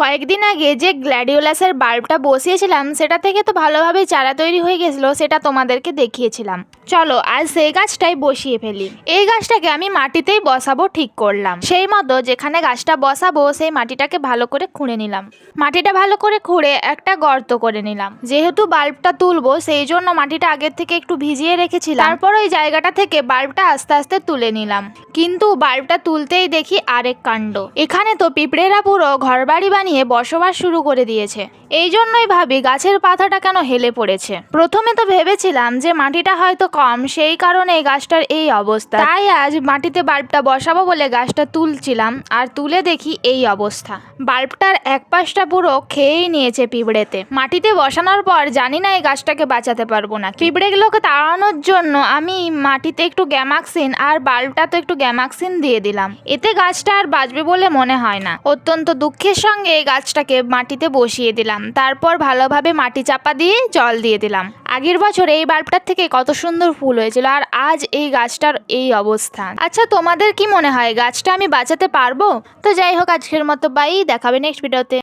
কয়েকদিন আগে যে গ্ল্যাডিওলাসের বাল্বটা বসিয়েছিলাম সেটা থেকে তো ভালোভাবেই চারা তৈরি হয়ে গেছিলো, সেটা তোমাদেরকে দেখিয়েছিলাম। চলো আজ সেই গাছটাই বসিয়ে ফেলি। এই গাছটাকে আমি মাটিতেই বসাবো ঠিক করলাম। সেই মতো যেখানে গাছটা বসাবো সেই মাটিটাকে ভালো করে খুঁড়ে নিলাম। মাটিটা ভালো করে খুঁড়ে একটা গর্ত করে নিলাম। যেহেতু বাল্বটা তুলবো সেই জন্য মাটিটা আগের থেকে একটু ভিজিয়ে রেখেছিলাম। তারপর ওই জায়গাটা থেকে বাল্বটা আস্তে আস্তে তুলে নিলাম। কিন্তু বাল্বটা তুলতেই দেখি আরেক কাণ্ড। এখানে তো পিঁপড়েরা পুরো ঘরবাড়ি বানিয়ে বসবাস শুরু করে দিয়েছে। এই জন্যই ভাবি গাছের পাতাটা কেন হেলে পড়েছে। প্রথমে তো ভেবেছিলাম যে মাটিটা হয়তো কম, সেই কারণে এই গাছটার এই অবস্থা। তাই আজ মাটিতে বাল্বটা বসাবো বলে গাছটা তুলছিলাম, আর তুলে দেখি এই অবস্থা। বাল্বটার এক পাশটা পুরো খেয়েই নিয়েছে পিঁপড়েতে। মাটিতে বসানোর পর জানি না এই গাছটাকে বাঁচাতে পারবো না। পিঁপড়েগুলোকে তাড়ানোর জন্য আমি মাটিতে একটু গ্যামাক্সিন আর বাল্বটা তো একটু গ্যামাক্সিন দিয়ে দিলাম। এতে গাছটা আর বাঁচবে বলে মনে হয় না। অত্যন্ত দুঃখের সঙ্গে এই গাছটাকে মাটিতে বসিয়ে দিলাম। তারপর ভালোভাবে মাটি চাপা দিয়ে জল দিয়ে দিলাম। আগের বছর এই বাল্বটার থেকে কত সুন্দর ফুল হয়েছিল, আর আজ এই গাছটার এই অবস্থা। আচ্ছা, তোমাদের কি মনে হয় গাছটা আমি বাঁচাতে পারবো? তো যাই হোক, আজকের মতো বাই, দেখাবে নেক্সট ভিডিওতে।